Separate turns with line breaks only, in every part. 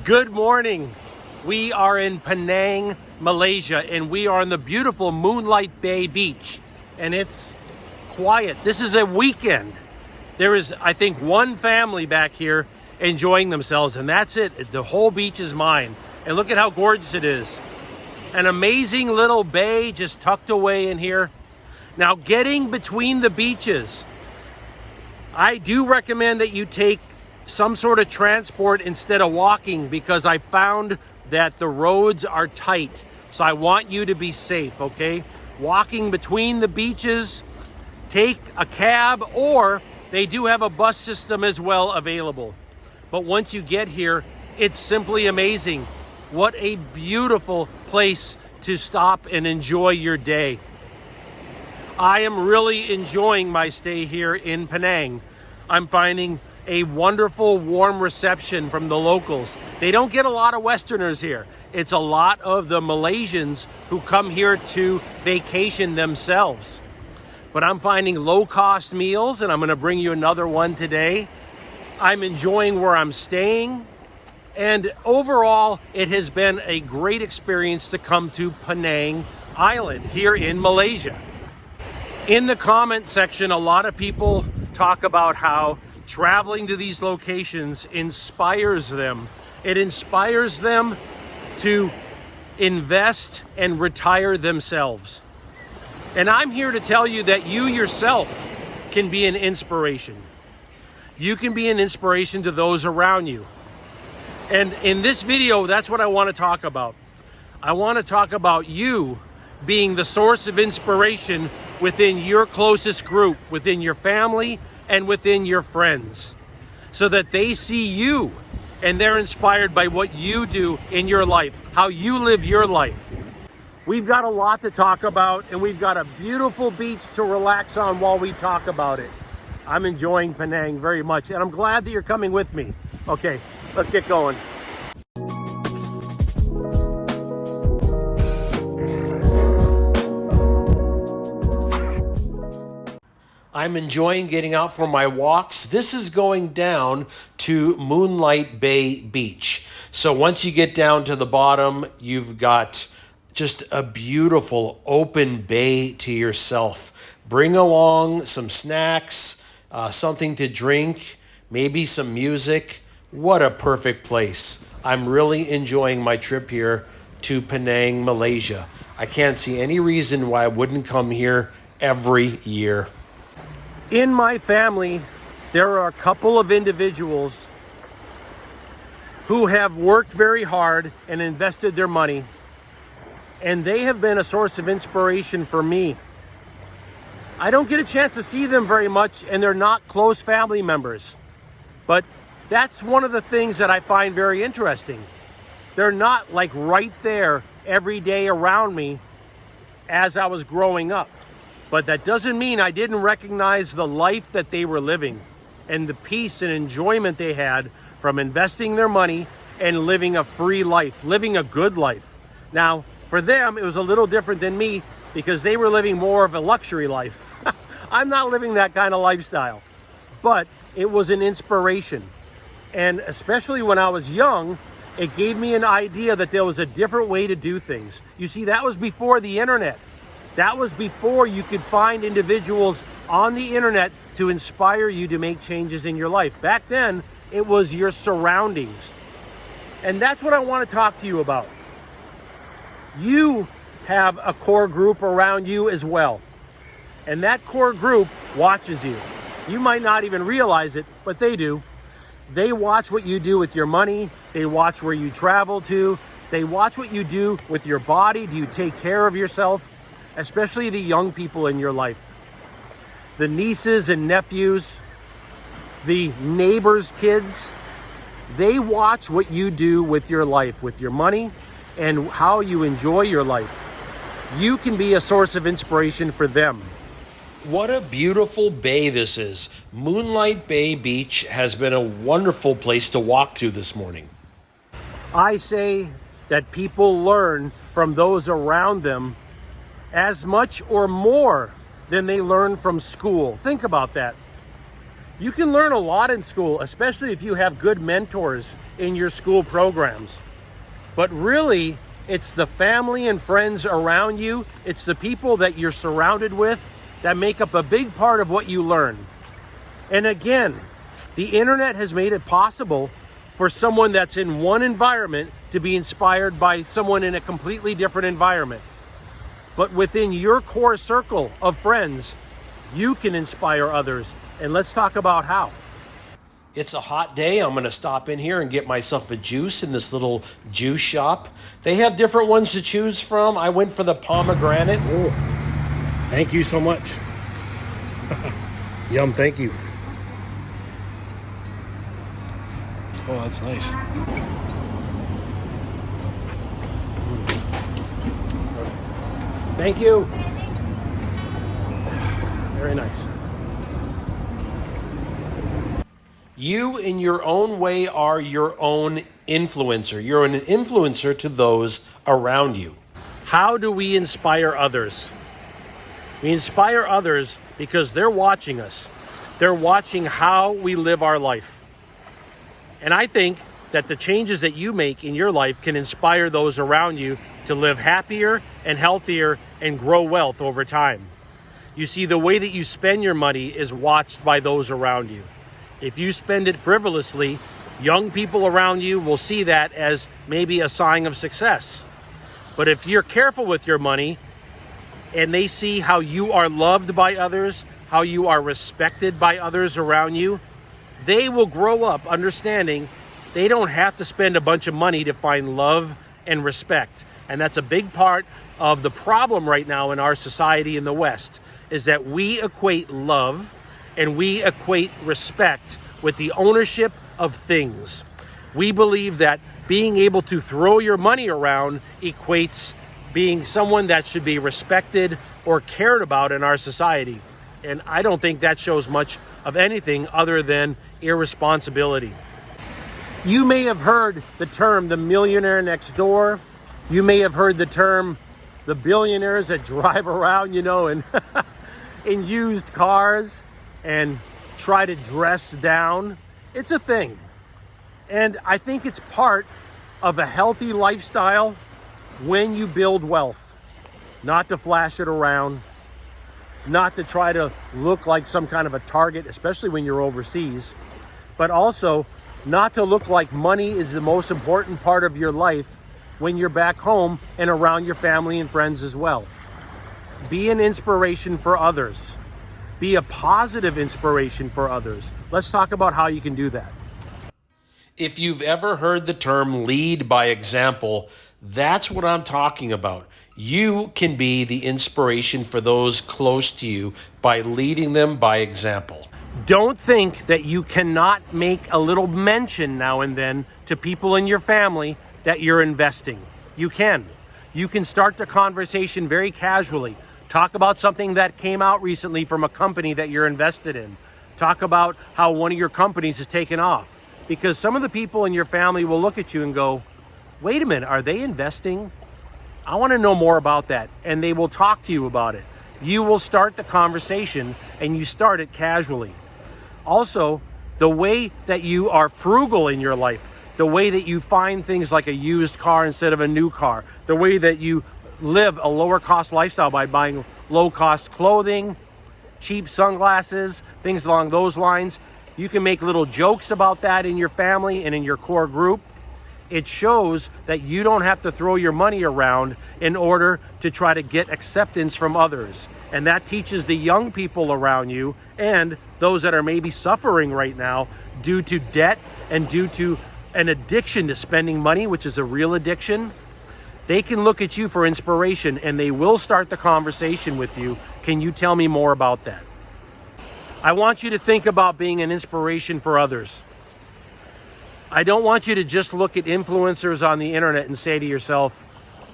Good morning. We are in Penang, Malaysia, and we are on the beautiful Moonlight Bay Beach, and it's quiet. This is a weekend. There is, I think, one family back here enjoying themselves, and that's it. The whole beach is mine. And look at how gorgeous it is. An amazing little bay just tucked away in here. Now, getting between the beaches, I do recommend that you take some sort of transport instead of walking, because I found that the roads are tight. So I want you to be safe, okay? Walking between the beaches, take a cab, or they do have a bus system as well available. But once you get here, it's simply amazing. What a beautiful place to stop and enjoy your day. I am really enjoying my stay here in Penang. I'm finding a wonderful, warm reception from the locals. They don't get a lot of Westerners here. It's a lot of the Malaysians who come here to vacation themselves. But I'm finding low-cost meals, and I'm going to bring you another one today. I'm enjoying where I'm staying. And overall, it has been a great experience to come to Penang Island here in Malaysia. In the comment section, a lot of people talk about how traveling to these locations inspires them. It inspires them to invest and retire themselves. And I'm here to tell you that you yourself can be an inspiration. You can be an inspiration to those around you. And in this video, that's what I want to talk about. I want to talk about you being the source of inspiration within your closest group, within your family, and within your friends, so that they see you and they're inspired by what you do in your life, how you live your life. We've got a lot to talk about, and we've got a beautiful beach to relax on while we talk about it. I'm enjoying Penang very much, and I'm glad that you're coming with me. Okay, let's get going. I'm enjoying getting out for my walks. This is going down to Moonlight Bay Beach. So once you get down to the bottom, you've got just a beautiful open bay to yourself. Bring along some snacks, something to drink, maybe some music. What a perfect place. I'm really enjoying my trip here to Penang, Malaysia. I can't see any reason why I wouldn't come here every year. In my family, there are a couple of individuals who have worked very hard and invested their money, and they have been a source of inspiration for me. I don't get a chance to see them very much, and they're not close family members, but that's one of the things that I find very interesting. They're not like right there every day around me as I was growing up. But that doesn't mean I didn't recognize the life that they were living and the peace and enjoyment they had from investing their money and living a free life, living a good life. Now, for them, it was a little different than me because they were living more of a luxury life. I'm not living that kind of lifestyle, but it was an inspiration. And especially when I was young, it gave me an idea that there was a different way to do things. You see, that was before the internet. That was before you could find individuals on the internet to inspire you to make changes in your life. Back then, it was your surroundings. And that's what I want to talk to you about. You have a core group around you as well. And that core group watches you. You might not even realize it, but they do. They watch what you do with your money. They watch where you travel to. They watch what you do with your body. Do you take care of yourself? Especially the young people in your life, the nieces and nephews, the neighbors' kids. They watch what you do with your life, with your money, and how you enjoy your life. You can be a source of inspiration for them. What a beautiful bay this is. Moonlight Bay Beach has been a wonderful place to walk to this morning. I say that people learn from those around them as much or more than they learn from school. Think about that. You can learn a lot in school, especially if you have good mentors in your school programs. But really, it's the family and friends around you, it's the people that you're surrounded with that make up a big part of what you learn. And again, the internet has made it possible for someone that's in one environment to be inspired by someone in a completely different environment. But within your core circle of friends, you can inspire others. And let's talk about how. It's a hot day. I'm going to stop in here and get myself a juice in this little juice shop. They have different ones to choose from. I went for the pomegranate. Oh, thank you so much. Yum, thank you. Oh, that's nice. Thank you. Very nice. You, in your own way, are your own influencer. You're an influencer to those around you. How do we inspire others? We inspire others because they're watching us. They're watching how we live our life. And I think that the changes that you make in your life can inspire those around you to live happier and healthier and grow wealth over time. You see, the way that you spend your money is watched by those around you. If you spend it frivolously, young people around you will see that as maybe a sign of success. But if you're careful with your money and they see how you are loved by others, how you are respected by others around you, they will grow up understanding they don't have to spend a bunch of money to find love and respect. And that's a big part of the problem right now in our society in the West, is that we equate love and we equate respect with the ownership of things. We believe that being able to throw your money around equates being someone that should be respected or cared about in our society. And I don't think that shows much of anything other than irresponsibility. You may have heard the term the millionaire next door. You may have heard the term the billionaires that drive around, in used cars and try to dress down. It's a thing. And I think it's part of a healthy lifestyle when you build wealth. Not to flash it around, not to try to look like some kind of a target, especially when you're overseas, but also not to look like money is the most important part of your life when you're back home and around your family and friends as well. Be an inspiration for others. Be a positive inspiration for others. Let's talk about how you can do that. If you've ever heard the term lead by example, that's what I'm talking about. You can be the inspiration for those close to you by leading them by example. Don't think that you cannot make a little mention now and then to people in your family that you're investing. You can. You can start the conversation very casually. Talk about something that came out recently from a company that you're invested in. Talk about how one of your companies has taken off. Because some of the people in your family will look at you and go, wait a minute, are they investing? I want to know more about that. And they will talk to you about it. You will start the conversation and you start it casually. Also, the way that you are frugal in your life, the way that you find things like a used car instead of a new car, the way that you live a lower cost lifestyle by buying low cost clothing, cheap sunglasses, things along those lines. You can make little jokes about that in your family and in your core group. It shows that you don't have to throw your money around in order to try to get acceptance from others. And that teaches the young people around you and those that are maybe suffering right now due to debt and due to an addiction to spending money, which is a real addiction. They can look at you for inspiration and they will start the conversation with you. Can you tell me more about that? I want you to think about being an inspiration for others. I don't want you to just look at influencers on the internet and say to yourself,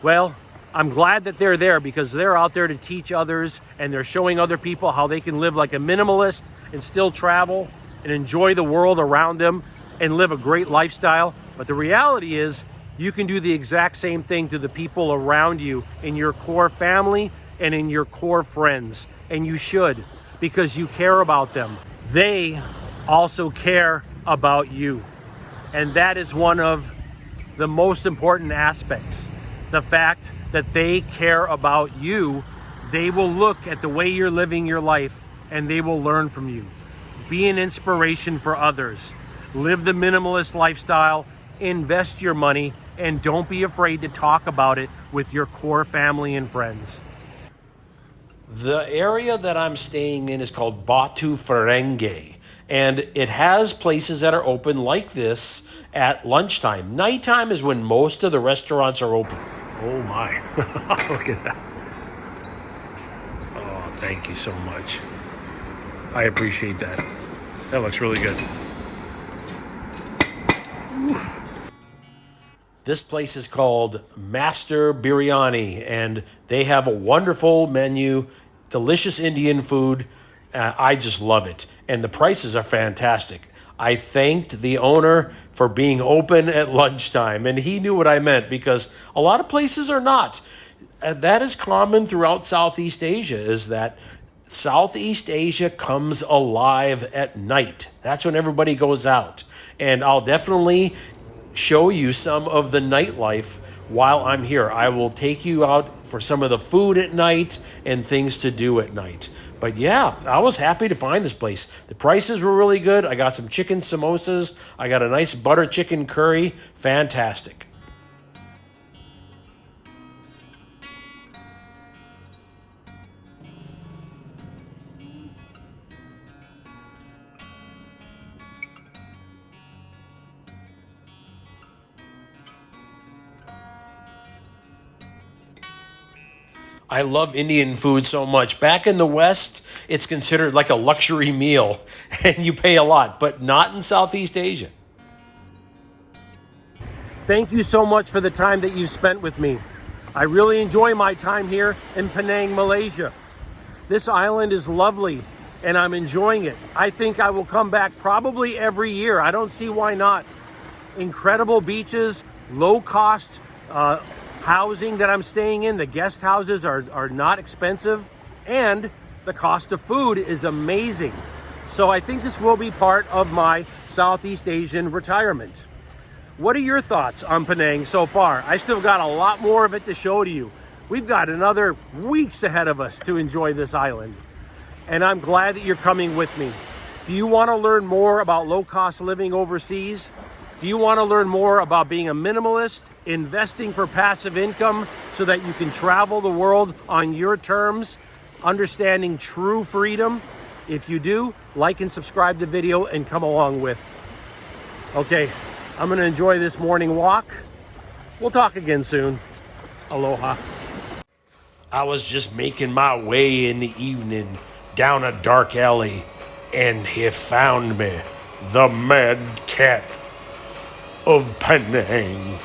well, I'm glad that they're there because they're out there to teach others and they're showing other people how they can live like a minimalist and still travel and enjoy the world around them and live a great lifestyle. But the reality is you can do the exact same thing to the people around you in your core family and in your core friends. And you should, because you care about them. They also care about you. And that is one of the most important aspects. The fact that they care about you, they will look at the way you're living your life and they will learn from you. Be an inspiration for others. Live the minimalist lifestyle, invest your money, and don't be afraid to talk about it with your core family and friends. The area that I'm staying in is called Batu Ferengay, and it has places that are open like this at lunchtime. Nighttime is when most of the restaurants are open. Oh my, look at that. Oh, thank you so much. I appreciate that. That looks really good. Ooh. This place is called Master Biryani, and they have a wonderful menu, delicious Indian food. I just love it, and the prices are fantastic. I thanked the owner for being open at lunchtime, and he knew what I meant because a lot of places are not. That is common throughout Southeast Asia, is that Southeast Asia comes alive at night. That's when everybody goes out, and I'll definitely show you some of the nightlife while I'm here. I will take you out for some of the food at night and things to do at night. But yeah, I was happy to find this place. The prices were really good. I got some chicken samosas. I got a nice butter chicken curry. Fantastic. I love Indian food so much. Back in the West, it's considered like a luxury meal and you pay a lot, but not in Southeast Asia. Thank you so much for the time that you spent with me. I really enjoy my time here in Penang, Malaysia. This island is lovely and I'm enjoying it. I think I will come back probably every year. I don't see why not. Incredible beaches, low cost, housing that I'm staying in. The guest houses are not expensive and the cost of food is amazing. So I think this will be part of my Southeast Asian retirement. What are your thoughts on Penang so far? I still got a lot more of it to show to you. We've got another weeks ahead of us to enjoy this island. And I'm glad that you're coming with me. Do you want to learn more about low-cost living overseas? Do you want to learn more about being a minimalist, investing for passive income so that you can travel the world on your terms, understanding true freedom? If you do, like and subscribe to the video and come along with. Okay, I'm going to enjoy this morning walk. We'll talk again soon. Aloha. I was just making my way in the evening down a dark alley, and he found me, the mad cat of Penang,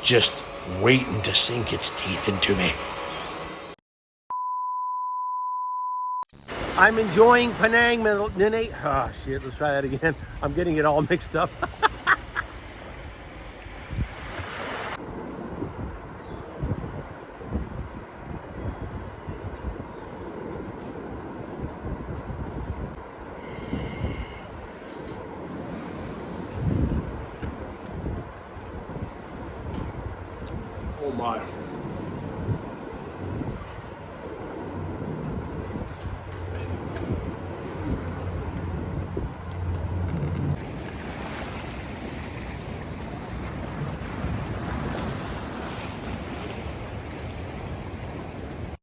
just waiting to sink its teeth into me. I'm enjoying Penang Malaysia. Oh shit, let's try that again. I'm getting it all mixed up. Oh my.